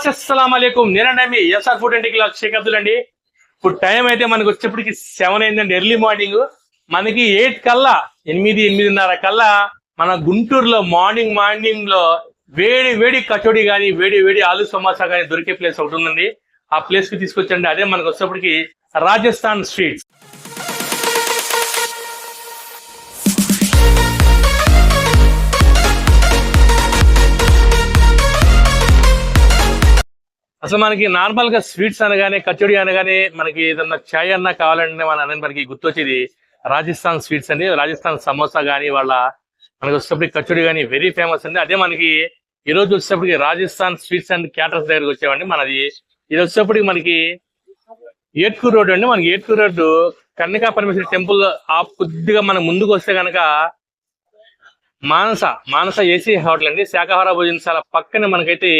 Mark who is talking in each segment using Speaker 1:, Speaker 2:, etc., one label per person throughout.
Speaker 1: నమస్తే అస్సలాముఅలైకుం నేనండి మీ SR food and Shaik Abdul అండి. ఇప్పుడు టైం అయితే మనకి వచ్చేప్పటికి 7 అయిందండి, ఎర్లీ మార్నింగ్. మనకి 8 కల్లా 8:30 కల్లా మన గుంటూరులో మార్నింగ్ లో వేడి వేడి కచోడి కానీ వేడి వేడి ఆలు సమోసా కానీ దొరికే ప్లేస్ ఒకటి ఉందండి. ఆ ప్లేస్ కి తీసుకొచ్చండి. అదే మనకు వచ్చేప్పటికి రాజస్థాన్ స్వీట్స్. అసలు మనకి నార్మల్ గా స్వీట్స్ అనగానే కచోడి అనగానే మనకి ఏదన్నా చాయ్ అన్నా కావాలంటే మనకి గుర్తొచ్చేది రాజస్థాన్ స్వీట్స్ అండి. రాజస్థాన్ సమోసా కానీ వాళ్ళ మనకి వచ్చేప్పటికి కచోడి కానీ వెరీ ఫేమస్ అండి. అదే మనకి ఈ రోజు వచ్చేప్పటికి రాజస్థాన్ స్వీట్స్ అండ్ క్యాటర్స్ దగ్గరకు వచ్చామండి. మనది ఇది వచ్చేప్పటికి మనకి ఏట్కూర్ రోడ్ అండి. మనకి ఏట్కూర్ రోడ్డు కన్నికా పరమేశ్వరి టెంపుల్ కొద్దిగా మనం ముందుకు వస్తే కనుక మానస ఏసీ హోటల్ అండి, శాకాహార భోజనశాల పక్కనే మనకైతే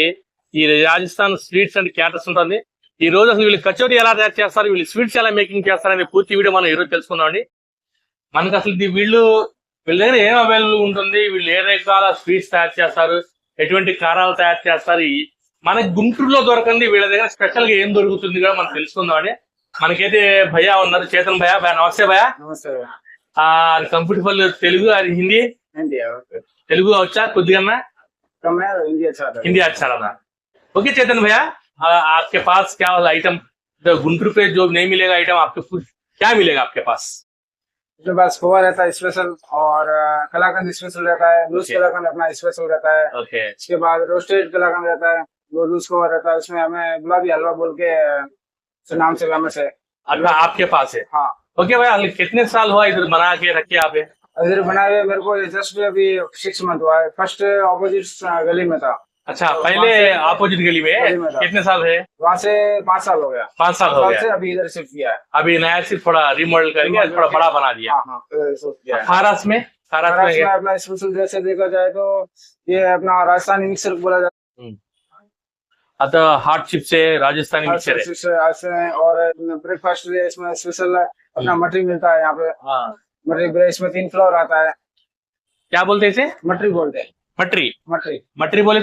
Speaker 1: ఈ రాజస్థాన్ స్వీట్స్ అండ్ క్యాటర్స్ ఉంటుంది. ఈ రోజు అసలు వీళ్ళు కచోరీ ఎలా తయారు చేస్తారు, వీళ్ళు స్వీట్స్ ఎలా మేకింగ్ చేస్తారనే పూర్తి వీడియో మనం ఈ రోజు తెలుసుకుందాం అండి. మనకు అసలు వీళ్ళ దగ్గర ఏం అవైలబుల్ ఉంటుంది, వీళ్ళు ఏ రకాల స్వీట్స్ తయారు చేస్తారు, ఎటువంటి కారాలు తయారు చేస్తారు, మనకి గుంటూరులో దొరకండి వీళ్ళ దగ్గర స్పెషల్ గా ఏం దొరుకుతుంది కూడా మనం తెలుసుకుందాం అండి. మనకైతే భయ్యా ఉన్నారు, చేతన్ భయ్యా. నమస్తే భయ్యా. కంఫర్టబుల్ తెలుగు అది హింदी తెలుగు వచ్చా కొద్దిగా? हिंदी अच्छा रहा. ओके चेतन भैया, आपके पास क्या आइटम गुंटूर पे जो नहीं मिलेगा आइटम आपके क्या मिलेगा आपके पास?
Speaker 2: मेरे पास खोवा रहता है स्पेशल, और कलाकंद स्पेशल रहता है, लूज कलाकंद अपना स्पेशल रहता है. इसके बाद रोस्टेड कलाकंद रहता है, वो लूज खोवा रहता है. उसमें हमें गुलाबी हलवा बोल के नाम से फेमस है.
Speaker 1: अच्छा आपके पास है?
Speaker 2: हाँ.
Speaker 1: ओके भैया, कितने साल हुआ इधर बना के रखे आप?
Speaker 2: इधर बनाए हुए मेरे को जस्ट अभी 6 मंथ हुआ है. फर्स्ट ऑपोजिट गली में था.
Speaker 1: अच्छा, पहले अपोजिट गली में कितने साल है?
Speaker 2: वहाँ से 5 साल हो गया.
Speaker 1: 5 साल हो गया
Speaker 2: से अभी इधर शिफ्ट किया है.
Speaker 1: अभी नया सिर्फ थोड़ा रिमॉडल करके थोड़ा बड़ा बना दिया. खारस में
Speaker 2: अपना स्पेशल जैसे देखा जाए तो ये अपना राजस्थानी मिक्सर बोला जाता है.
Speaker 1: आता हार्ट चिप्स है, राजस्थानी मिक्सर
Speaker 2: है. और ब्रेकफास्ट इसमें स्पेशल अपना मटरी मिलता है यहाँ पे. मटरी ब्रेड, इसमें 3 फ्लोर आता है.
Speaker 1: क्या बोलते हैं इसे?
Speaker 2: मटरी बोलते हैं.
Speaker 1: मटरी बोले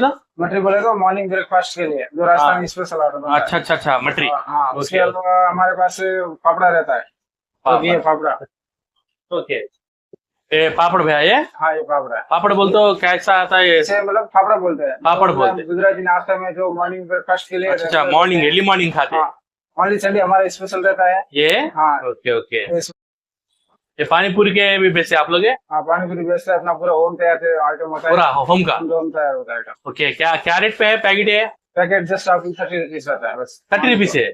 Speaker 1: तो
Speaker 2: मॉर्निंग ब्रेकफास्ट के लिए जो राजस्थानी स्पेशल आता है.
Speaker 1: अच्छा मटरी.
Speaker 2: हाँ. उसके अलावा हमारे पास पापड़ा रहता है. ये पापड़ा.
Speaker 1: ओके, ये पापड़ भैया ये?
Speaker 2: हाँ, ये पापड़ा.
Speaker 1: पापड़ बोलते हो कैसा आता है?
Speaker 2: मतलब फाफड़ा बोलते हैं.
Speaker 1: पापड़ बोलते हैं
Speaker 2: गुजराती नाश्ता में जो मॉर्निंग ब्रेकफास्ट के लिए.
Speaker 1: अच्छा, मॉर्निंग अर्ली मॉर्निंग खाते हैं.
Speaker 2: ओनली संडे हमारा स्पेशल रहता है
Speaker 1: ये.
Speaker 2: हाँ.
Speaker 1: ओके. ये पानी पूरी के भी बेचते आप लोग?
Speaker 2: हाँ, पानी पूरी बेचते हैं. अपना पूरा होम तैयार आइटम होता है,
Speaker 1: पूरा होम का
Speaker 2: होम तैयार होता है.
Speaker 1: ओके, क्या रेट पे है पैकेट? है
Speaker 2: पैकेट जस्ट आपको 30 रुपीज आता है बस.
Speaker 1: 30 रुपीज है.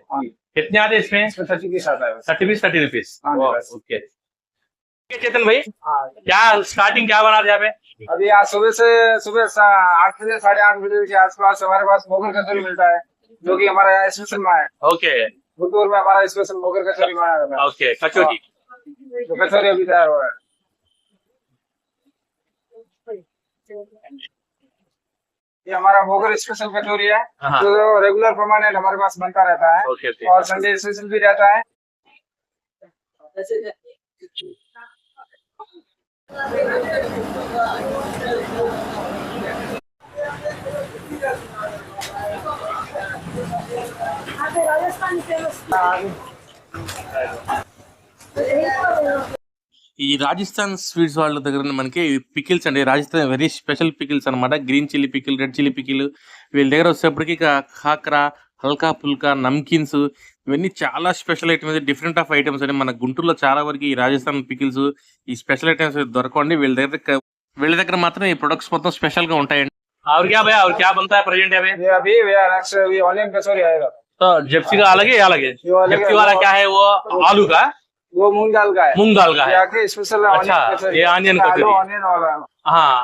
Speaker 1: कितने आते हैं इसमें?
Speaker 2: 30 पीस आता है.
Speaker 1: 30 रुपीज. ओके चेतन भाई, क्या स्टार्टिंग क्या बना रहे यहाँ पे?
Speaker 2: अभी आज सुबह 8 बजे 8:30 बजे के आसपास हमारे पास मोगर कचौरी मिलता है, जो कि हमारा यहाँ स्पेशल माँ है.
Speaker 1: ओके,
Speaker 2: गुंटूर में हमारा स्पेशल मोगर कचौरी माँ है.
Speaker 1: ओके, कचौरी
Speaker 2: तो कचौरी अभी तैयार हो रहा है. ये हमारा मोगर स्पेशल कचौरी है जो रेगुलर परमानेंट हमारे पास बनता रहता है. और संडे स्पेशल भी रहता है.
Speaker 1: ఈ రాజస్థాన్ స్వీట్స్ వాళ్ళ దగ్గర మనకి పికిల్స్ అండి. రాజస్థాన్ వెరీ స్పెషల్ పికిల్స్ అనమాట. Green chilli pickle, red chilli pickle. వీళ్ళ దగ్గర వచ్చేప్పటికి ఖాక్రా, హల్కా పుల్కా, నమ్కిన్స్, ఇవన్నీ చాలా special items, different of items అండి. మన గుంటూరులో చాలా వరకు ఈ రాజస్థాన్ పికిల్స్, ఈ స్పెషల్ ఐటమ్స్ దొరకండి. వీళ్ళ దగ్గర మాత్రం ఈ ప్రొడక్ట్స్ మొత్తం స్పెషల్ గా ఉంటాయండి. और क्या भैया, और क्या बनता है प्रेजेंट है?
Speaker 2: अभी ऑनियन कचौरी आएगा.
Speaker 1: तो जिप्सी का अलग है, अलग है. जिप्सी वाला क्या है? वो आलू का,
Speaker 2: वो मूंग दाल का है.
Speaker 1: मूंग दाल का है.
Speaker 2: स्पेशल.
Speaker 1: अच्छा, ये ऑनियन कचौरी.
Speaker 2: ऑनियन वाला.
Speaker 1: हाँ,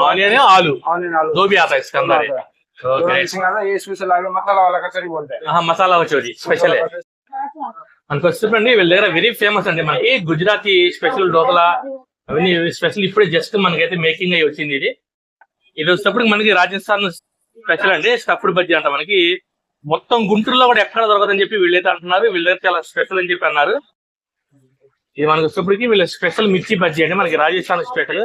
Speaker 1: ऑनियन है, आलू दो भी आता है इसके अंदर.
Speaker 2: ये स्पेशल आलू मसाला वाला कचौरी बोलते हैं.
Speaker 1: हाँ, मसाला कचौरी स्पेशल है. అనుకోండి వీళ్ళ దగ్గర వెరీ ఫేమస్ అండి. మనకి గుజరాతీ స్పెషల్ డోకలా అవన్నీ స్పెషల్ ఇప్పుడే జస్ట్ మనకైతే మేకింగ్ అయ్యి వచ్చింది. ఇది వచ్చేటప్పుడు మనకి రాజస్థాన్ స్పెషల్ అండి. స్టఫ్డ్ బజ్జీ అంట. మనకి మొత్తం గుంటూరులో కూడా ఎక్కడ దొరకదని చెప్పి వీళ్ళైతే అంటున్నారు. వీళ్ళ దగ్గర చాలా స్పెషల్ అని చెప్పి అన్నారు. ఇది మనకి వచ్చేప్పటికి వీళ్ళ స్పెషల్ మిర్చి బజ్జీ అండి. మనకి రాజస్థాన్ స్పెషల్.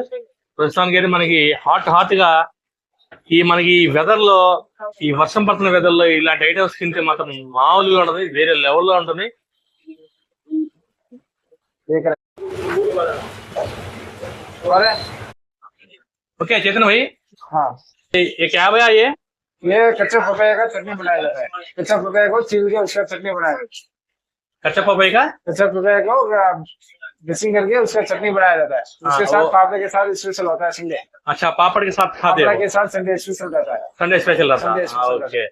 Speaker 1: ప్రస్తుతానికి అయితే మనకి హాట్ గా ఈ మనకి ఈ వెదర్ లో, ఈ వర్షం పడుతున్న వెదర్ లో ఇలాంటి ఐటమ్స్ తింటే మాత్రం మామూలుగా ఉంటుంది, వేరే లెవెల్లో ఉంటుంది. ओके चेतन भाई,
Speaker 2: हाँ,
Speaker 1: ये क्या भैया
Speaker 2: ये कच्चे पपाया का चटनी बनाया जाता है। कच्चा पपाया को छील के उसका चटनी बनाया जाता है।
Speaker 1: कच्चा पपाया का
Speaker 2: कच्चा पपाया को ड्रेसिंग करके उसका चटनी बनाया जाता है। उसके साथ पापड़ के साथ स्पेशल होता है संडे।
Speaker 1: अच्छा, पापड़ के साथ खाते
Speaker 2: पापड़
Speaker 1: हो?
Speaker 2: के साथ संडे स्पेशल रहता है।
Speaker 1: సండే స్పెషల్ రసా.
Speaker 2: Sunday special
Speaker 1: ఓకే,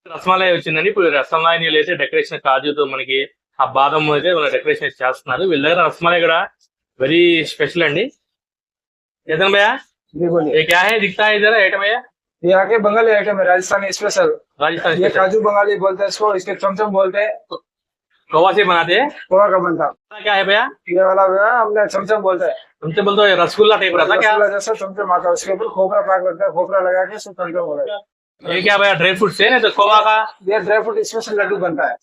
Speaker 1: రసమలై వచ్చిందండి. ఇప్పుడు రసమలై నీళ్ళు అయితే డెకరేషన్ కాజుతో మనకి ఆ బాదం అయితే మన డెకరేషన్ చేస్తున్నారు. వీళ్ళ దగ్గర రసమలై కూడా వెరీ స్పెషల్ అండి. चेतन भैया,
Speaker 2: जी बोलिए।
Speaker 1: ये क्या है दिखता है इधर आइटम भैया?
Speaker 2: ये आके बंगाली आइटम है, राजस्थानी स्पेशल।
Speaker 1: राजस्थान
Speaker 2: ये
Speaker 1: स्पेशल
Speaker 2: काजू बंगाली बोलते हैं इसको, इसके चमचम बोलते हैं।
Speaker 1: खोवा से बनाते हैं.
Speaker 2: खोआ का बनता।
Speaker 1: क्या है भैया?
Speaker 2: ये वाला जो है हमने चमचम बोलते हैं।
Speaker 1: तुमसे बोलते हो रसगुल्ला टाइप रहता क्या?
Speaker 2: रसगुल्ला जैसा चमचम आता है, उसके ऊपर खोपरा पाक लगता है, खोपरा लगा के उसको चमचम बोलते हैं।
Speaker 1: ये क्या भैया, ड्राई फ्रूट से नहीं तो खोवा का?
Speaker 2: ये ड्राई फ्रूट स्पेशल लड्डू बनता है।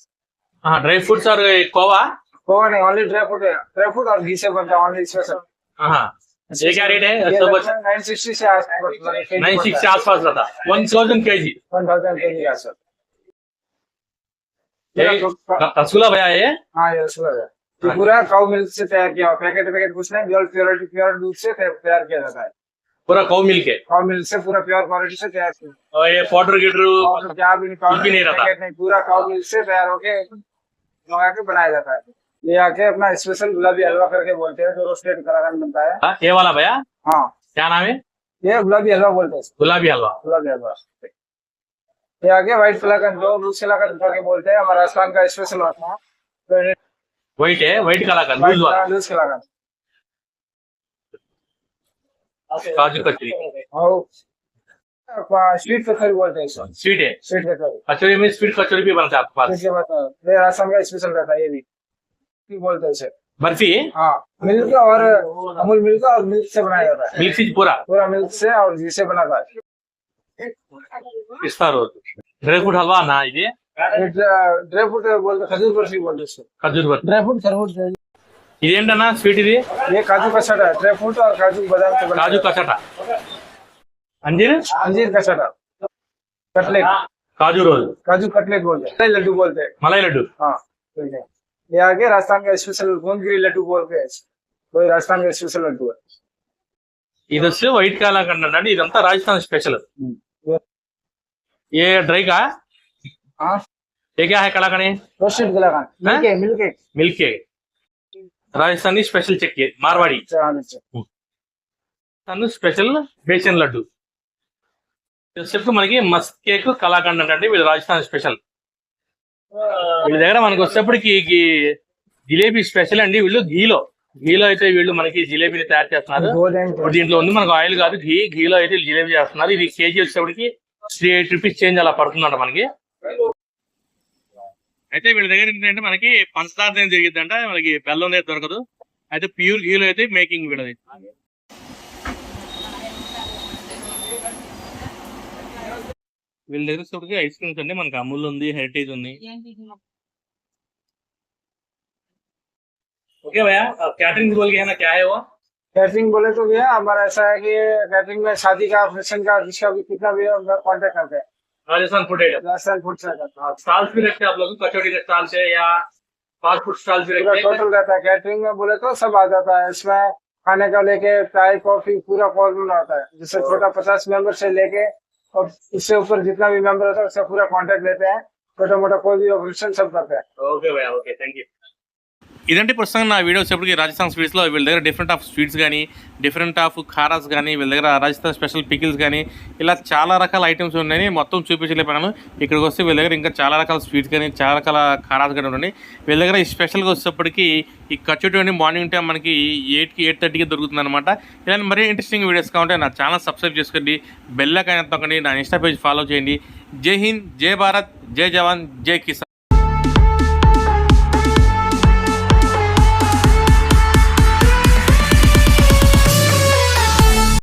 Speaker 1: हाँ, ड्राई फ्रूट्स और खोवा.
Speaker 2: खोआ नहीं, ओनली ड्राई फ्रूट है। ड्राई फ्रूट और घी से बनता है, ओनली स्पेशल।
Speaker 1: हाँ, ये क्या रेट है?
Speaker 2: ये
Speaker 1: सब
Speaker 2: 960 से आसपास
Speaker 1: 96 के आसपास रहता, 1000 kg.
Speaker 2: 1000 kg का सर।
Speaker 1: रसगुल्ला भैया ये?
Speaker 2: हाँ, ये रसगुल्ला है। ये पूरा काउ मिल्क से तैयार किया हुआ, पैकेट कुछ नहीं, प्योर दूध से तैयार किया जाता है।
Speaker 1: पूरा काउ मिल्क है
Speaker 2: काउ मिल्क से पूरा प्योर क्वालिटी से तैयार किया।
Speaker 1: और ये पाउडर गिडर
Speaker 2: और क्या भी
Speaker 1: कुछ भी नहीं रहता।
Speaker 2: पैकेट नहीं, पूरा काउ मिल्क से तैयार होके मंगा के बनाया जाता है। ये आके अपना स्पेशल गुलाबी हलवा करके बोलते हैं, जो रोस्टेड कलाकंद बनता है।
Speaker 1: ये वाला भैया
Speaker 2: हाँ,
Speaker 1: क्या नाम है?
Speaker 2: ये गुलाबी हलवा बोलते हैं,
Speaker 1: गुलाबी हलवा.
Speaker 2: गुलाबी हलवा। ये आगे व्हाइट कलाकंद, जो लूज कलाकंद करके बोलते हैं, हमारा राजस्थान का स्पेशल होता है।
Speaker 1: व्हाइट है, व्हाइट कलाकंद लूज वाला.
Speaker 2: लूज कलाकंद
Speaker 1: काजू कतरी
Speaker 2: और स्वीट कचौरी बोलते हैं इसको।
Speaker 1: स्वीट है.
Speaker 2: स्वीट कचौरी,
Speaker 1: कचौरी में स्वीट कचौरी भी बनता है आपके पास?
Speaker 2: इसके बाद ये राजस्थान का स्पेशल रहता है। ये भी बोलते हैं इसे।
Speaker 1: बर्फी है?
Speaker 2: हाँ, मिल्क और अमूल मिल्क और मिल्क से बनाया जाता है।
Speaker 1: मिल्क चीज पूरा
Speaker 2: पूरा मिल्क से और घी से बना था।
Speaker 1: पिस्ता रोल, ड्राई फ्रूट हलवा ना ये?
Speaker 2: ड्राई फ्रूट बोलते, खजूर बर्फी बोलते हैं इसको।
Speaker 1: खजूर बर्फी.
Speaker 2: ड्राई फ्रूट खरबूज।
Speaker 1: ఇదేంటన్నా స్వీట్ ఇది?
Speaker 2: ये काजू कसाटा है, ड्राई फ्रूट और काजू बादाम से बना।
Speaker 1: కాజు కచట, అంజీర్,
Speaker 2: अंजीर कसाटा, कटलेट,
Speaker 1: కాజు రోల్,
Speaker 2: काजू कटलेट बोलते हैं, लड्डू बोलते हैं।
Speaker 1: మలై లడ్డు.
Speaker 2: हाँ, ठीक है। ये आगे राजस्थान का स्पेशल गोंदगिरी लड्डू बोलते हैं, कोई राजस्थान का स्पेशल लड्डू है।
Speaker 1: ఇది వచ్చి వైట్ కలాకండ్ అండి. ఇదంతా రాజస్థాన్ స్పెషల్. ये ड्राई का?
Speaker 2: हाँ,
Speaker 1: ये क्या है kalakand?
Speaker 2: Roasted kalakand, milk cake.
Speaker 1: Milk cake, Rajasthani special चक्की, मारवाड़ी స్పెషల్ బేసన్ లడ్డు. చెప్పు మనకి మస్క్ కేక్ కలాకండ్ అంటే వీళ్ళు రాజస్థాన్ స్పెషల్. వీళ్ళ దగ్గర మనకి వచ్చేప్పటికి జిలేబీ స్పెషల్ అండి. వీళ్ళు ఘీలో అయితే వీళ్ళు మనకి జిలేబీని తయారు చేస్తున్నారు. ఇప్పుడు దీంట్లో ఉంది మనకు ఆయిల్ కాదు, ఘీలో అయితే జిలేబీ చేస్తున్నారు. ఇది కేజీ వచ్చేప్పటికి 380 రూపీస్ చేంజ్ అలా పడుతుందంట మనకి. అయితే వీళ్ళ దగ్గర ఏంటంటే మనకి పంచదార జరిగిద్దంట, మనకి బెల్లం అయితే దొరకదు. అయితే ప్యూర్ ఘీలో అయితే మేకింగ్ వీళ్ళది. వీళ్ళ దగ్గర వచ్చేప్పటికి ఐస్ క్రీమ్స్ అండి. మనకి అమూల్ ఉంది, హెరిటేజ్ ఉంది. ओके भैया, कैटरिंग बोल के है ना, क्या है वो?
Speaker 2: कैटरिंग बोले तो भैया हमारा ऐसा है कि कैटरिंग में शादी का, फंक्शन का, जिसका भी कितना भी कॉन्टेक्ट करते हैं।
Speaker 1: Rajasthan food item
Speaker 2: Rajasthan food से
Speaker 1: स्टॉल्स भी रखते हैं आप लोग? कचौड़ी के स्टॉल से या फास्ट फूड स्टॉल भी
Speaker 2: पूरा
Speaker 1: रखते हैं?
Speaker 2: टोटल रहता है। कैटरिंग में बोले तो सब आ जाता है इसमें, खाने का लेके चाय कॉफी पूरा कॉर्नर आता है। जिससे छोटा 50 मेंबर से लेके और इससे ऊपर जितना भी मेंबर होता है उससे पूरा कॉन्टेक्ट लेते हैं। छोटा मोटा कोई भी फंक्शन सब करते हैं।
Speaker 1: ఓకే భయ్యా, ఓకే, థ్యాంక్ యూ. ఇదంటే ప్రస్తుతం నా వీడియో వచ్చేప్పటికి రాజస్థాన్ స్వీట్స్లో వీళ్ళ దగ్గర డిఫరెంట్ ఆఫ్ స్వీట్స్ కానీ, డిఫరెంట్ ఆఫ్ ఖారాస్ కానీ, వీళ్ళ దగ్గర రాజస్థాన్ స్పెషల్ పికిల్స్ కానీ, ఇలా చాలా రకాల ఐటమ్స్ ఉన్నాయని మొత్తం చూపించలేకపోయాను. ఇక్కడికి వస్తే వీళ్ళ దగ్గర ఇంకా చాలా రకాల స్వీట్స్ కానీ, చాలా రకాల ఖారాస్ కానీ ఉన్నాయి. వీళ్ళ దగ్గర ఈ స్పెషల్గా వచ్చేప్పటికి ఈ కచోటి అని మార్నింగ్ టైం మనకి 8కి 8:30కి దొరుకుతుంది అనమాట. ఇలాంటి మరీ ఇంట్రెస్టింగ్ వీడియోస్ కావాలంటే నా ఛానల్ సబ్స్క్రైబ్ చేసుకోండి, బెల్ ఐకాన్ నొక్కండి, నా ఇన్స్టా పేజ్ ఫాలో చేయండి. జై హింద్, జై భారత్, జై జవాన్, జై కిసాన్.